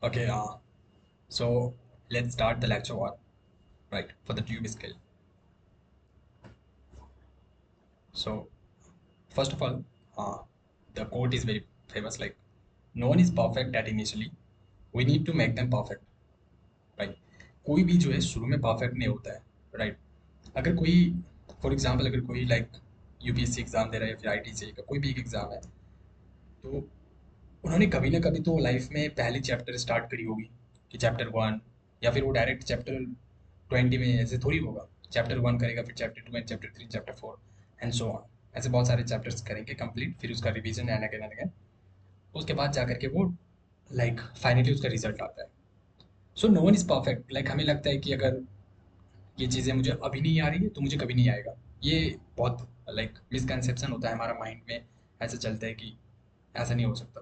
Okay, so let's start the lecture one, right, for the tube skill. So, first of all, uh, the quote is very famous like, no one is perfect at initially, we need to make them perfect, right? कोई भी जो है शुरू में perfect नहीं होता है, right? अगर कोई, फॉर एग्जांपल, अगर कोई लाइक यूपीएससी एग्जाम दे रहा है या फिर आईटीसी का कोई भी एक एग्जाम है, तो उन्होंने कभी ना कभी तो लाइफ में पहली चैप्टर स्टार्ट करी होगी कि चैप्टर वन, या फिर वो डायरेक्ट चैप्टर 20 में ऐसे थोड़ी होगा। चैप्टर वन करेगा, फिर chapter two and chapter three, chapter four and so on. ऐसे बहुत सारे चैप्टर्स करेंगे कंप्लीट, फिर उसका revision and again and again. उसके बाद जा करके वो लाइक फाइनली उसका रिजल्ट आता है। So no one is perfect. Like हमें लगता है कि अगर ये चीज़ें मुझे अभी नहीं आ रही है तो मुझे कभी नहीं आएगा। ये बहुत लाइक मिसकंसेप्शन होता है हमारा माइंड में। ऐसा चलता है कि ऐसा नहीं हो सकता।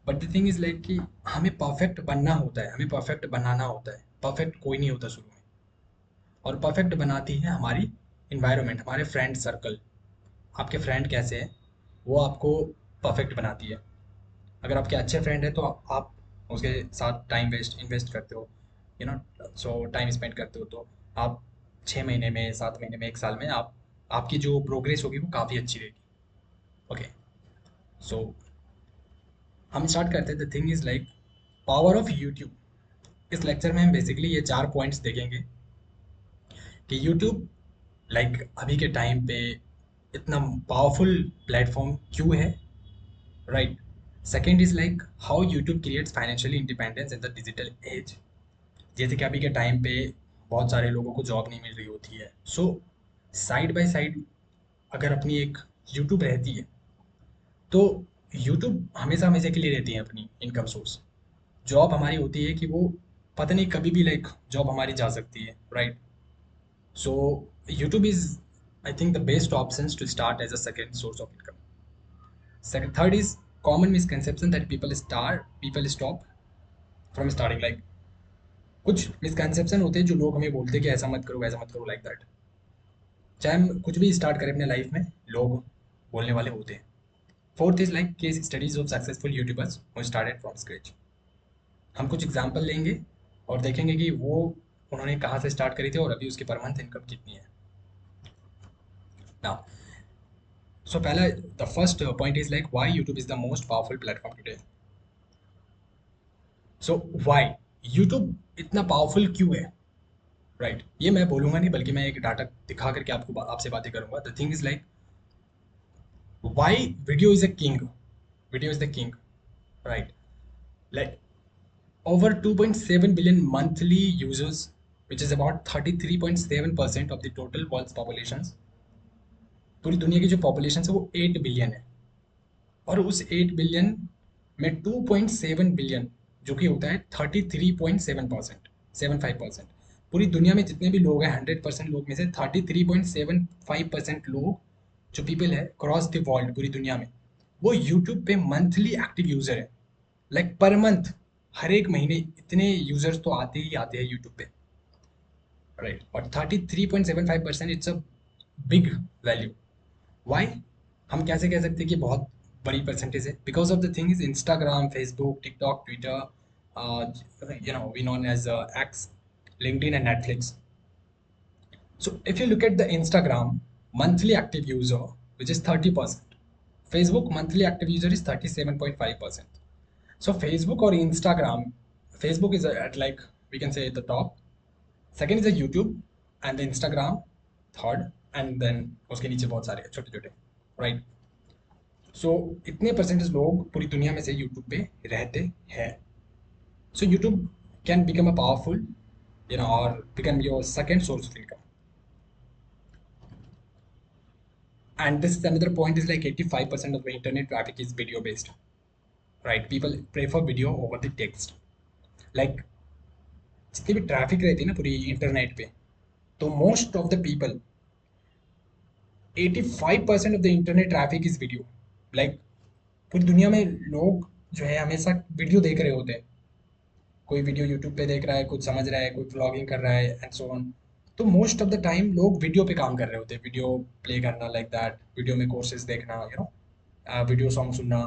But the thing is like कि हमें परफेक्ट बनना होता है, हमें परफेक्ट बनाना होता है। परफेक्ट कोई नहीं होता शुरू में। और परफेक्ट बनाती है हमारी इन्वायरमेंट, हमारे फ्रेंड सर्कल। आपके फ्रेंड कैसे हैं वो आपको परफेक्ट बनाती है। अगर आपके अच्छे फ्रेंड हैं तो आप उसके साथ टाइम वेस्ट इन्वेस्ट करते हो, you know, so time spend करते हो, तो आप 6 महीने में, 7 महीने में, एक साल में आप आपकी जो प्रोग्रेस होगी वो काफ़ी अच्छी रहेगी। ओके, सो हम स्टार्ट करते हैं। The thing is like power of YouTube. इस लेक्चर में हम बेसिकली ये 4 पॉइंट्स देखेंगे कि यूट्यूब लाइक अभी के टाइम पे इतना पावरफुल प्लेटफॉर्म क्यों है, right? Second is like how YouTube creates financially independence in the digital age. जैसे कि अभी के टाइम पे बहुत सारे लोगों को जॉब नहीं मिल रही होती है, सो साइड बाय साइड अगर अपनी एक यूट्यूब रहती है तो यूट्यूब हमेशा हमेशा के लिए रहती है अपनी इनकम सोर्स। जॉब हमारी होती है कि वो पता नहीं कभी भी लाइक जॉब हमारी जा सकती है, right? So YouTube is, I think, the best options to start as a second source of income. Second, third is common misconception that people stop from starting. Like कुछ मिसकंसेप्शन होते हैं जो लोग हमें बोलते हैं कि ऐसा मत करो, वैसा मत करो, लाइक दैट। चाहे हम कुछ भी स्टार्ट करें अपने लाइफ में, लोग बोलने वाले होते हैं। Fourth is like case studies of successful YouTubers who started from scratch. हम कुछ एग्जांपल लेंगे और देखेंगे कि वो उन्होंने कहाँ से स्टार्ट करी थी और अभी उसकी पर मंथ इनकम कितनी है। नाउ, so पहला, the first point is like why YouTube is the most powerful platform today. So why YouTube इतना पावरफुल क्यों है, राइट? ये मैं बोलूंगा नहीं, बल्कि मैं एक डाटा दिखा करके आपसे बातें करूंगा। The thing is like why video is a king. Video is the king, right? Like over 2.7 billion monthly users, which is about 33.7% of the total world's populations. पूरी दुनिया की जो पॉपुलेशन है वो 8 बिलियन है। और उस 8 बिलियन में 2.7 बिलियन, जो कि होता है 33.7%, 75%। पूरी दुनिया में जितने भी लोग हैं 100% लोग में से 33.75% लोग, जो पीपल है क्रॉस द वर्ल्ड, पूरी दुनिया में, वो यूट्यूब पे मंथली एक्टिव यूजर है। लाइक पर मंथ, हर एक महीने इतने यूजर्स तो आते ही आते हैं यूट्यूब पे, राइट? और 33.75%, it's a big value. Why? हम कैसे कह सकते हैं कि बहुत बड़ी परसेंटेज है? Because of the thing is Instagram, Facebook, TikTok, Twitter, we known as X, LinkedIn and Netflix. So if you look at the Instagram monthly active user, which is 30%, Facebook monthly active user is 37.5%. So Facebook or Instagram, Facebook is at like, we can say, the top. Second is the YouTube, and the Instagram third, and then उसके नीचे बहुत सारे छोटे छोटे, right? सो इतने percentage लोग पूरी दुनिया में से यूट्यूब पे रहते हैं। So YouTube can become a powerful, or become your second source of income. And this is another point is like 85% of the internet traffic is video based, right? People prefer video over the text. Like जितनी भी traffic रहती है ना पूरी internet पे, तो most of the people, 85% of the internet traffic is video. Like पूरी दुनिया में लोग जो है हमेशा वीडियो देख रहे होते हैं। कोई वीडियो यूट्यूब पे देख रहा है, कुछ समझ रहा है, कोई व्लॉगिंग कर रहा है एंड सो ऑन। तो मोस्ट ऑफ द टाइम लोग वीडियो पे काम कर रहे होते हैं, वीडियो प्ले करना, लाइक दैट, वीडियो में कोर्सेज देखना, वीडियो सॉन्ग सुनना।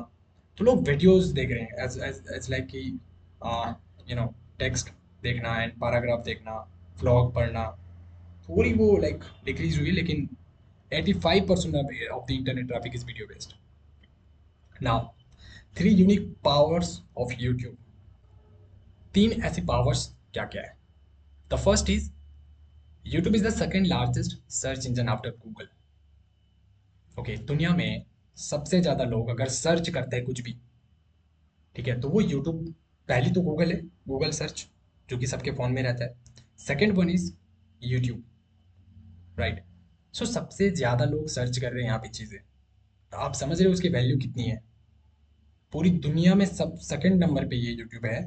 तो लोग वीडियोस देख रहे हैं एज एज एज लाइक कि टेक्स्ट देखना एंड पैराग्राफ देखना, व्लॉग पढ़ना, थोड़ी वो लाइक डिक्रीज हुई, लेकिन 85% of the internet traffic is video based now. 3 unique powers of YouTube. 3 ऐसी पावर्स क्या क्या है? The first is YouTube is the second largest search engine after Google. Okay, दुनिया में सबसे ज़्यादा लोग अगर सर्च करते हैं कुछ भी, ठीक है, तो वो यूट्यूब, पहली तो गूगल है, गूगल सर्च, जो कि सबके फ़ोन में रहता है। Second one is YouTube, right. So सबसे ज़्यादा लोग सर्च कर रहे हैं यहाँ पे चीज़ें, तो आप समझ रहे हो उसकी वैल्यू कितनी है। पूरी दुनिया में सब सेकंड नंबर पे ये यूट्यूब है।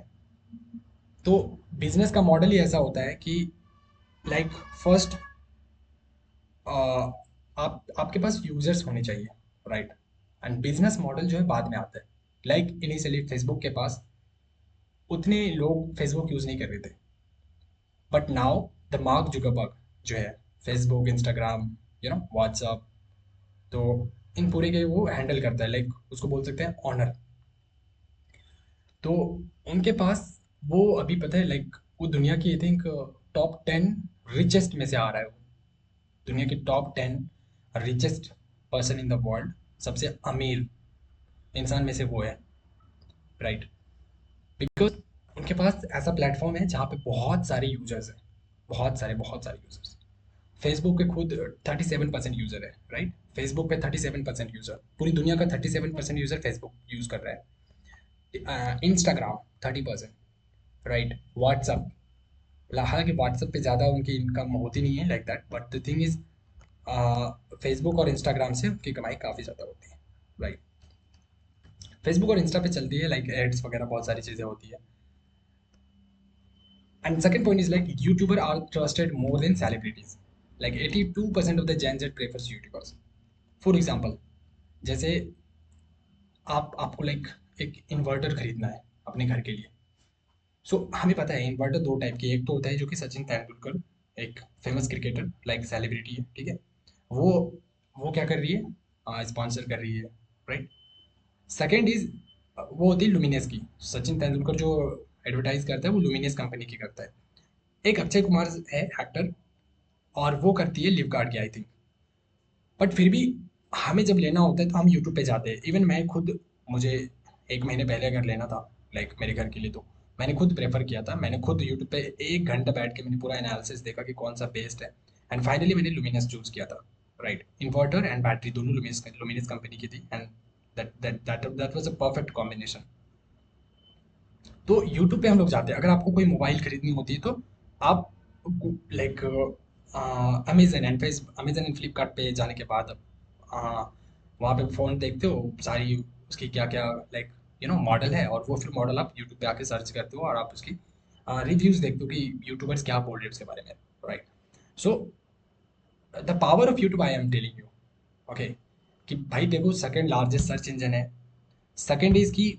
तो बिजनेस का मॉडल ही ऐसा होता है कि लाइक फर्स्ट आप आपके पास यूजर्स होने चाहिए, राइट, एंड बिजनेस मॉडल जो है बाद में आता है। लाइक इनिशियली फेसबुक के पास उतने लोग फेसबुक यूज़ नहीं कर रहे थे, but now the mark Zuckerberg जो है, फेसबुक, इंस्टाग्राम, व्हाट्सअप, तो इन पूरे के वो हैंडल करता है, लाइक उसको बोल सकते हैं ऑनर। तो उनके पास वो अभी पता है, लाइक वो दुनिया की आई थिंक टॉप 10 रिचेस्ट में से आ रहा है वो। दुनिया की top 10 richest person in the world, सबसे अमीर इंसान में से वो है, राइट। बिकॉज उनके पास ऐसा प्लेटफॉर्म है जहाँ पे बहुत सारे यूजर्स हैं, बहुत सारे यूजर्स। फेसबुक पे खुद 37% यूजर है, राइट। फेसबुक पे 37% यूजर, पूरी दुनिया का 37% यूजर फेसबुक यूज कर रहा है। Instagram 30%, right. व्हाट्सअप, हालांकि व्हाट्सएप पे ज़्यादा उनकी इनकम होती नहीं है like that, but the thing is Facebook और इंस्टाग्राम से उनकी कमाई काफ़ी ज़्यादा होती है, राइट। फेसबुक और इंस्टा पे चलती है लाइक एड्स वगैरह, बहुत सारी चीज़ें होती है। And second point is like YouTuber are trusted more than celebrities. Like 82% of the Gen Z prefers YouTubers. For example, जैसे आपको लाइक एक इन्वर्टर खरीदना है अपने घर के लिए। सो हमें पता है इन्वर्टर दो टाइप के, एक तो होता है जो कि सचिन तेंदुलकर, एक फेमस क्रिकेटर लाइक सेलिब्रिटी है, ठीक है, वो वो क्या कर रही है, स्पॉन्सर कर रही है, राइट। सेकेंड इज वो होती है लुमिनस की, सचिन तेंदुलकर जो एडवर्टाइज करता है वो लुमिनस कंपनी की करता है। एक अक्षय कुमार है एक्टर, और वो करती है लिवगार्ड की आई थिंक। बट फिर भी हमें जब लेना होता है तो हम यूट्यूब पे जाते हैं। इवन मैं खुद, मुझे 1 महीने पहले अगर लेना था लाइक मेरे घर के लिए, तो मैंने खुद प्रेफर किया था, मैंने खुद यूट्यूब पे 1 घंटा बैठ के मैंने पूरा एनालिसिस देखा कि कौन सा बेस्ट है, एंड फाइनली मैंने लुमिनस चूज़ किया था, राइट। इन्वर्टर एंड बैटरी दोनों लुमिनस लुमिनस कंपनी की थी, and that was a perfect combination. तो यूट्यूब पे हम लोग जाते हैं। अगर आपको कोई मोबाइल खरीदनी होती है तो आप लाइक अमेजन एंड फ्लिपकार्ट पे जाने के बाद वहाँ पे फ़ोन देखते हो, सारी उसकी क्या क्या लाइक मॉडल है, और वो फिर मॉडल आप यूट्यूब पे आके सर्च करते हो और आप उसकी रिव्यूज़ देखते हो कि यूट्यूबर्स क्या बोल रहे हैं उसके बारे में, right. So the power of YouTube I am telling you, okay, कि भाई देखो सेकंड लार्जेस्ट सर्च इंजन है। सेकंड इज की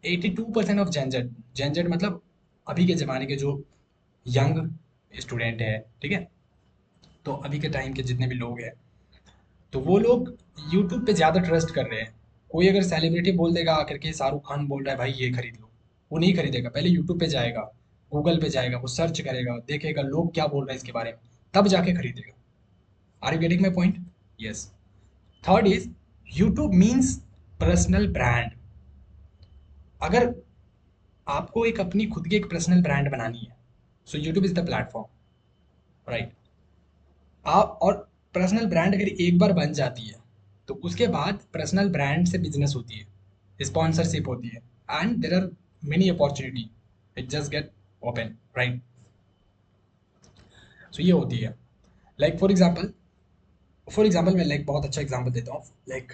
82% ऑफ जेनजेड मतलब अभी के ज़माने के जो यंग स्टूडेंट है, ठीक है, तो अभी के टाइम के जितने भी लोग हैं, तो वो लोग यूट्यूब पे ज़्यादा ट्रस्ट कर रहे हैं। कोई अगर सेलिब्रिटी बोल देगा आकर के शाहरुख खान बोल रहा है भाई ये खरीद लो, वो नहीं खरीदेगा, पहले यूट्यूब पे जाएगा, गूगल पे जाएगा, वो सर्च करेगा, देखेगा लोग क्या बोल रहे हैं इसके बारे में, तब जाके खरीदेगा। Are you getting my point? Yes. Third is YouTube means personal brand. अगर आपको एक अपनी खुद की एक पर्सनल ब्रांड बनानी है, सो YouTube is the platform, right. आप और पर्सनल ब्रांड अगर एक बार बन जाती है तो उसके बाद पर्सनल ब्रांड से बिजनेस होती है, स्पॉन्सरशिप होती है, and there are many opportunity, it just get open, right. So ये होती है लाइक फॉर एग्जाम्पल मैं लाइक बहुत अच्छा एग्जाम्पल देता हूँ, like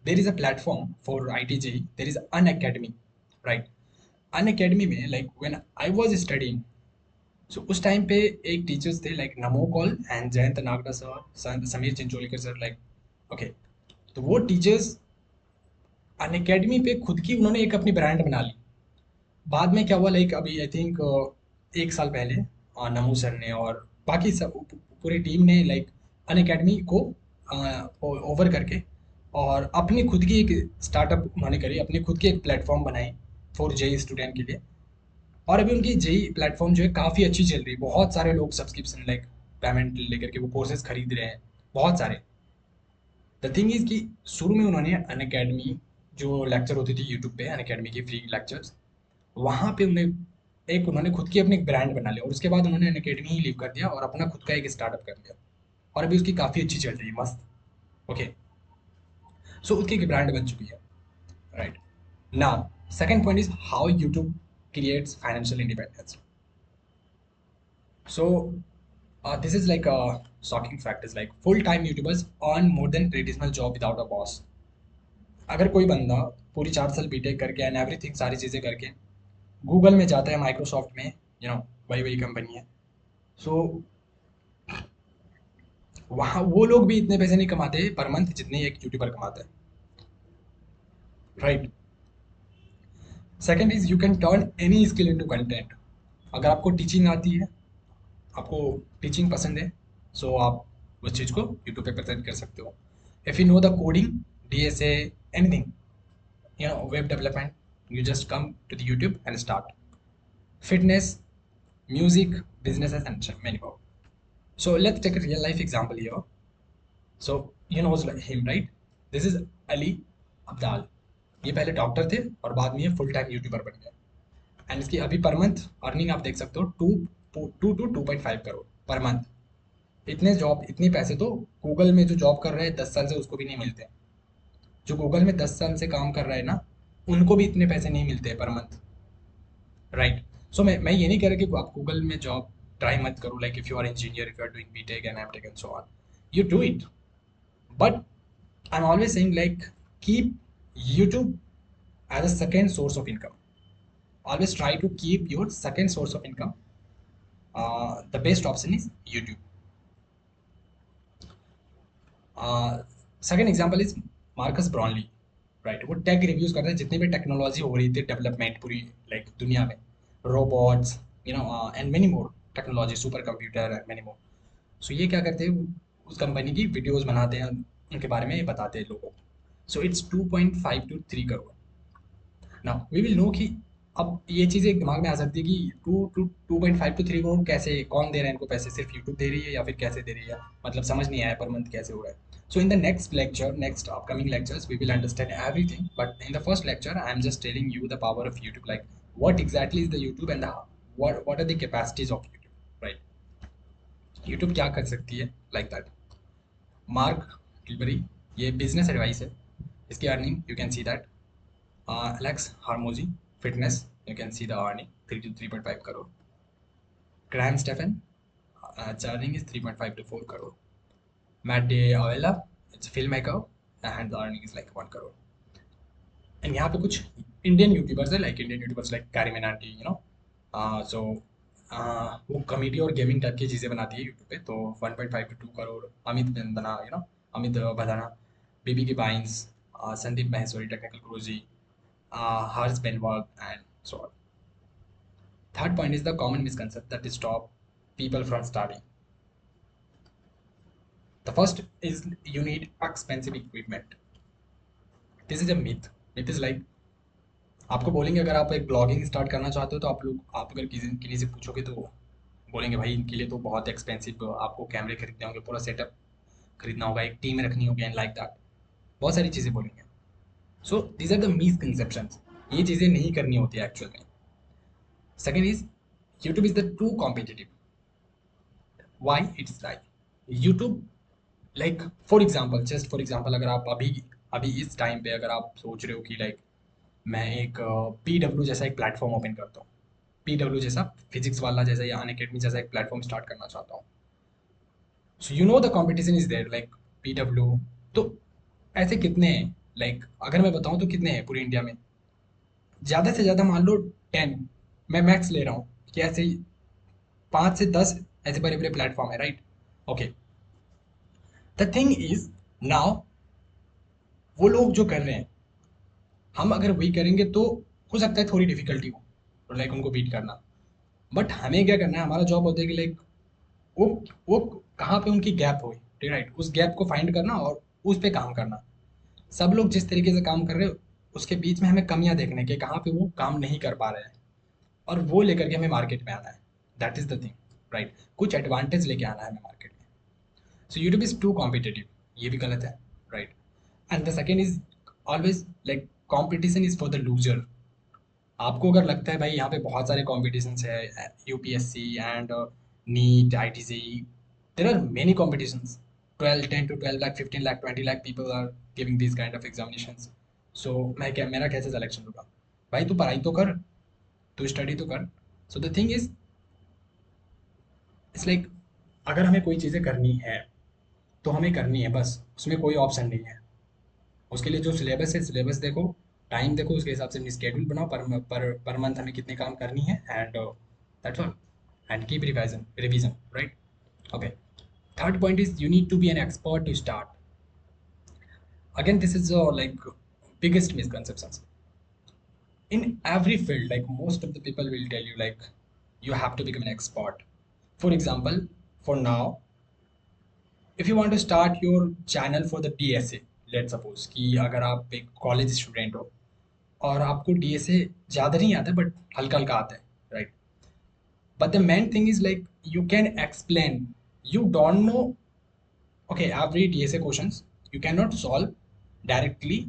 there is a platform for I T G, there is Unacademy, right. Unacademy में like when I was studying, so उस टाइम पे एक टीचर्स थे like Namo Kaul and Jayant Nagda sir, Sameer Chincholikar sir, like okay. तो वो teachers अन academy पे खुद की उन्होंने एक अपनी ब्रांड बना ली। बाद में क्या हुआ, लाइक अभी आई थिंक 1 साल पहले नमो सर ने और बाकी सब पूरी टीम ने लाइक अन अकेडमी को ओवर करके और अपनी खुद की एक स्टार्टअप उन्होंने करी, अपनी खुद की एक प्लेटफॉर्म बनाई फॉर जेई स्टूडेंट के लिए। और अभी उनकी जेई प्लेटफॉर्म जो है काफ़ी अच्छी चल रही है, बहुत सारे लोग सब्सक्रिप्शन लाइक पेमेंट लेकर के वो कोर्सेज खरीद रहे हैं, बहुत सारे। द थिंग इज कि शुरू में उन्होंने अन अकेडमी जो लेक्चर होती थी यूट्यूब पे, अन अकेडमी की फ्री लेक्चर्स, वहाँ पे उन्हें एक उन्होंने खुद की अपनी एक ब्रांड बना लिया और उसके बाद उन्होंने अन अकेडमी ही लीव कर दिया और अपना खुद का एक स्टार्टअप कर लिया और अभी उसकी काफ़ी अच्छी चल रही है, मस्त। ओके, सो उसकी एक ब्रांड बन चुकी है, right. Now second point is how YouTube creates financial independence. So this is like a shocking fact is like full-time YouTubers earn more than traditional job without a boss. अगर कोई बंदा पूरी 4 साल बीटेक करके and everything सारी चीज़ें करके Google में जाता है, माइक्रोसॉफ्ट में, वही वही कंपनी है, सो वहाँ वो लोग भी इतने पैसे नहीं कमाते पर मंथ जितने एक यूट्यूबर कमाता है, right. Second is you can turn any skill into content. अगर आपको टीचिंग आती है, आपको टीचिंग पसंद है, सो आप उस चीज़ को यूट्यूब पे प्रेजेंट कर सकते हो। If you know the coding, DSA, anything, web development, you just come to the YouTube and start. Fitness, music, businesses, and many more. So let's take a real life example here. So you know him, right? This is Ali Abdal. ये पहले doctor थे और बाद में ये full time YouTuber बन गए and इसकी अभी पर मंथ अर्निंग आप देख सकते हो 2 to 2.5 करोड़ पर मंथ। इतने पैसे तो गूगल में जो जॉब कर रहे हैं 10 साल से उसको भी नहीं मिलते। जो गूगल में 10 साल से काम कर रहा है ना, उनको भी इतने पैसे नहीं मिलते पर मंथ, राइट। सो मैं ये नहीं कह रहा कि आप गूगल में जॉब ट्राई मत करो, like if you are engineer, if you are doing BTech and MTech and so on, you do it, but I am always saying like keep YouTube as a second source of income. Always try to keep your second source of income. The best option is YouTube. Second example is Marques Brownlee, right. वो tech reviews करते हैं, जितनी भी technology हो रही थी development पूरी like दुनिया में, robots, and many more technology, super computer and many more. So ये क्या करते हैं, उस कंपनी की वीडियोज बनाते हैं, उनके बारे में ये बताते हैं लोगों को। So it's 2.5 to 3 crore. Now we will know कि अब ये चीज़ें दिमाग में आ सकती है कि 2.5 to 3 करोड़ कैसे, कौन दे रहा है इनको पैसे, सिर्फ यूट्यूब दे रही है या फिर कैसे दे रही है, मतलब समझ नहीं आया पर मंथ कैसे हो रहा है। So in the next lecture, next upcoming lectures, we will understand everything, but in the first lecture I am just telling you the power of YouTube, like what exactly is the YouTube and what are the capacities of YouTube, right? YouTube क्या कर सकती है, like that. Mark Tilbury, ये business advice है, इसकी earning you can see that. Alex Harmozy, fitness, you can see the earning 3 to 3.5 crore. Graham Stephan, its earning is 3.5 to 4 crore. Matt Avella, it's a filmmaker and the earning is like 1 crore. And यहाँ पे कुछ Indian YouTubers है, like Indian YouTubers like Carry Minati, so वो comedy और gaming type की चीज़ें बनाती है यूट्यूब पे, तो 1.5 to 2 crore. Amit Bandana, Amit Bhadana, BB Ki Vines, Sandeep Maheshwari, technical Guruji, Harsh Benwag, and so on. Third point is the common misconception that stop people from starting. The first is you need expensive equipment. This is a myth. Myth is like आपको बोलेंगे अगर आप एक blogging start करना चाहते हो तो आप अगर किसी से पूछोगे तो बोलेंगे भाई इनके लिए तो बहुत एक्सपेंसिव, आपको कैमरे खरीदने होंगे, पूरा सेटअप खरीदना होगा, एक टीम रखनी होगी एंड लाइक दैट, बहुत सारी चीज़ें बोलेंगे। So these are the misconceptions, ये चीज़ें नहीं करनी होती है एक्चुअल में। Second is YouTube is the too competitive. Why it's like YouTube, like for example, just for example, अगर आप अभी अभी इस टाइम पे अगर आप सोच रहे हो कि लाइक मैं एक PW जैसा एक प्लेटफॉर्म ओपन करता हूँ, PW जैसा, फिजिक्स वाला जैसा या अनअकैडमी जैसा एक प्लेटफॉर्म स्टार्ट करना चाहता हूँ, so you know the competition is there, like PW, तो ऐसे कितने हैं, लाइक अगर मैं बताऊँ तो कितने हैं पूरी इंडिया में, ज़्यादा से ज़्यादा मान लो 10, मैं मैक्स ले रहा हूँ कि ऐसे 5 से 10 ऐसे बड़े बड़े प्लेटफॉर्म है, right. Okay, the thing is now वो लोग जो कर रहे हैं, हम अगर वही करेंगे तो हो सकता है थोड़ी डिफिकल्टी हो लाइक उनको बीट करना, बट हमें क्या करना है, हमारा जॉब होता है कि लाइक वो वो कहाँ पे उनकी गैप हो, राइट, उस गैप को फाइंड करना और उस पे काम करना। सब लोग जिस तरीके से काम कर रहे हैं उसके बीच में हमें कमियां देखने के, कहाँ पे वो काम नहीं कर पा रहे हैं, और वो लेकर के हमें मार्केट में आना है। That is the thing, right. कुछ एडवांटेज लेके आना है हमें मार्केट में। So YouTube is too competitive, ये भी गलत है, right. And the second is always like competition is for the loser. आपको अगर लगता है भाई यहाँ पे बहुत सारे कॉम्पिटिशन्स है, UPSC and NEET, IT JEE, there are many competitions. 10 to 12 lakh, 15 lakh, 20 lakh people are giving this kind of examinations. So मैं क्या, मेरा कैसे सिलेक्शन होगा? भाई तू पढ़ाई तो कर, तू स्टडी तो कर। So the thing is, it's like अगर हमें कोई चीज़ें करनी है तो हमें करनी है बस, उसमें कोई ऑप्शन नहीं है। उसके लिए जो सिलेबस है, सिलेबस देखो, टाइम देखो, उसके हिसाब से अपनी स्केड्यूल बनाओ, पर मंथ हमें कितने काम करनी है, and that's all. And keep revision revision, right. Okay, third point is you need to be an expert to start. Again this is like biggest misconceptions in every field. Like most of the people will tell you like you have to become an expert. For example, for now, if you want to start your channel for the DSA, let's suppose कि अगर आप एक college student हो और आपको DSA ज़्यादा नहीं आता बट हल्का हल्का आता है, right. But the main thing is like you can explain, you don't know, okay, every DSA questions you can not solve directly,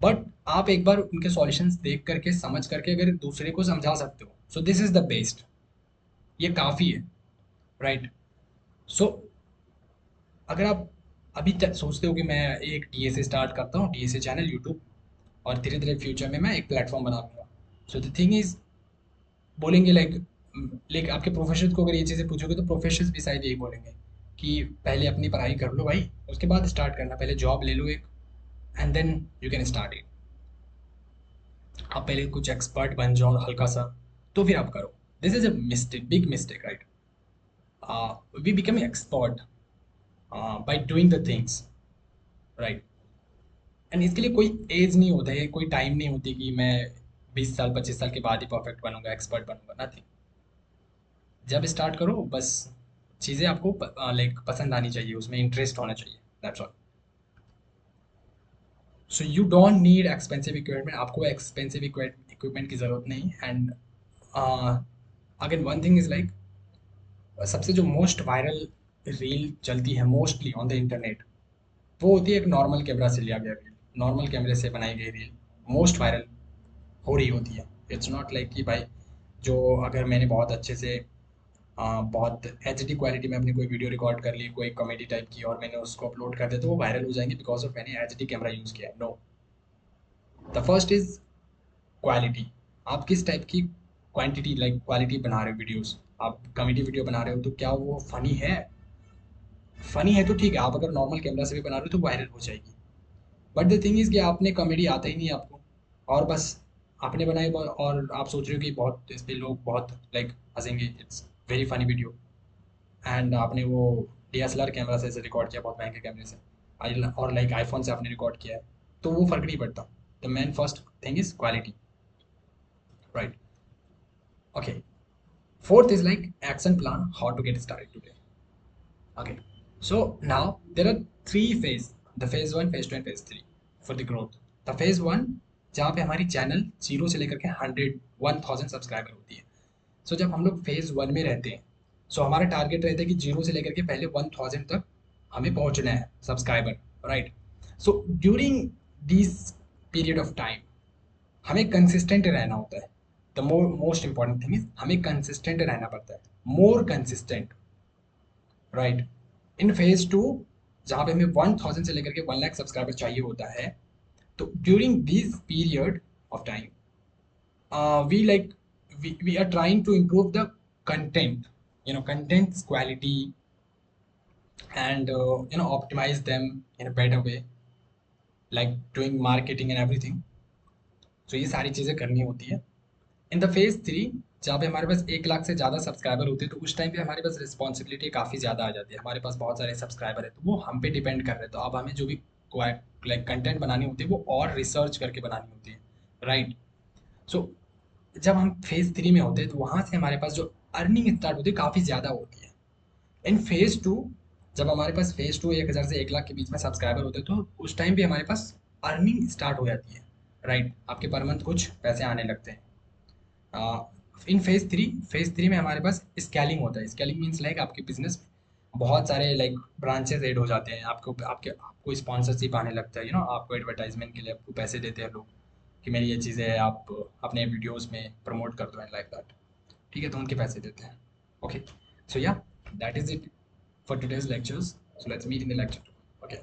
but आप एक बार उनके सॉल्यूशंस देख करके, समझ करके अगर दूसरे को समझा सकते हो, so this is the best, ये काफ़ी है, राइट। सो अगर आप अभी सोचते हो कि मैं एक डीएसए स्टार्ट करता हूँ, डीएसए चैनल यूट्यूब, और धीरे धीरे फ्यूचर में मैं एक प्लेटफॉर्म बना लूँगा, सो द थिंग इज, बोलेंगे लाइक आपके प्रोफेसर को अगर ये चीज़ें पूछोगे तो प्रोफेसर भी शायद यही बोलेंगे कि पहले अपनी पढ़ाई कर लो भाई, उसके बाद स्टार्ट करना, पहले जॉब ले लो एक, and then you can start it. आप पहले कुछ एक्सपर्ट बन जाओ हल्का सा, तो फिर आप करो। This is a mistake, big mistake, right. We become expert by doing the things, right. And इसके लिए कोई एज नहीं होता है, कोई टाइम नहीं होती कि मैं 20 साल 25 साल के बाद ही परफेक्ट बनूंगा, एक्सपर्ट बनूंगा, नथिंग। जब स्टार्ट करो बस, चीज़ें आपको लाइक पसंद आनी चाहिए, उसमें इंटरेस्ट होना चाहिए, that's all. So you don't need expensive equipment, आपको एक्सपेंसिव इक्विपमेंट की ज़रूरत नहीं। And again one thing is like, सबसे जो मोस्ट वायरल रील चलती है मोस्टली ऑन द इंटरनेट, वो होती है एक नॉर्मल कैमरा से लिया गया रील, नॉर्मल कैमरे से बनाई गई रील मोस्ट वायरल हो रही होती है। इट्स नॉट लाइक कि भाई जो, अगर मैंने बहुत अच्छे से बहुत एच डी क्वालिटी में अपनी कोई वीडियो रिकॉर्ड कर ली, कोई कॉमेडी टाइप की, और मैंने उसको अपलोड कर दिया तो वो वायरल हो जाएंगे बिकॉज ऑफ मैंने एच डी कैमरा यूज़ किया है, no. The first is quality. आप किस टाइप की क्वांटिटी लाइक क्वालिटी बना रहे हो वीडियोस, आप कॉमेडी वीडियो बना रहे हो तो क्या वो फनी है? फनी है तो ठीक है, आप अगर नॉर्मल कैमरा से भी बना रहे हो तो वायरल हो जाएगी। बट द थिंग इज कि आपने कॉमेडी आता ही नहीं है आपको, और बस आपने बनाई और आप सोच रहे हो कि बहुत इस पे लोग बहुत लाइक हंसेंगे, it's very funny video, and आपने वो डीएसएलआर कैमरा से रिकॉर्ड किया, बहुत महंगे कैमरे से, और लाइक आईफोन से आपने रिकॉर्ड किया है, तो वो फर्क नहीं पड़ता। The main first thing is quality, right. Okay, fourth is like action plan, how to get started today. Okay, so now there are three phase, the phase one, phase two and phase three for the growth. The phase one, जहाँ पे हमारी channel zero से लेकर के 100 1000 subscriber होती है। सो जब हम लोग फेज वन में रहते हैं, सो हमारा टारगेट रहता है कि जीरो से लेकर के पहले 1000 तक हमें पहुंचना है subscriber, right. So during this period of time हमें कंसिस्टेंट रहना होता है। The most important thing is हमें कंसिस्टेंट रहना पड़ता है, मोर कंसिस्टेंट, राइट। इन फेज टू, जहाँ पे हमें 1000 से लेकर के 1 लाख सब्सक्राइबर चाहिए होता है, तो during this period of time we like we are trying to improve the content, content's quality, and optimize them in a better way, like doing marketing and everything. So ये सारी चीज़ें करनी होती है। इन द फेज थ्री, जहाँ पे हमारे पास 1 लाख से ज़्यादा सब्सक्राइबर होते हैं, तो उस टाइम पे हमारे पास रिस्पॉन्सिबिलिटी काफ़ी ज़्यादा आ जाती है, हमारे पास बहुत सारे सब्सक्राइबर है तो वो हम पे डिपेंड कर रहे हैं, तो अब हमें जो भी लाइक कंटेंट बनानी होती है वो और रिसर्च करके बनानी होती है, राइट। सो जब हम फेज थ्री में होते हैं तो वहाँ से हमारे पास जो अर्निंग स्टार्ट होती है काफ़ी ज़्यादा होती है। इन फेज टू, जब हमारे पास फेज टू 1000 से 1 लाख के बीच में सब्सक्राइबर होते हैं, तो उस टाइम पे हमारे पास अर्निंग स्टार्ट हो जाती है, राइट। आपके पर मंथ कुछ पैसे आने लगते हैं। इन फेज थ्री में हमारे पास स्केलिंग होता है। स्केलिंग मीन्स लाइक आपके बिजनेस बहुत सारे लाइक ब्रांचेस ऐड हो जाते हैं, आपको स्पॉन्सरशिप आने लगता है, आपको एडवर्टाइजमेंट के लिए आपको पैसे देते हैं लोग कि मेरी ये चीज़ें हैं, आप अपने वीडियोस में प्रमोट कर दो एंड लाइक दैट। ठीक है, तो उनके पैसे देते हैं। Okay, so yeah that is it for today's lectures, so let's meet in the lecture. Okay.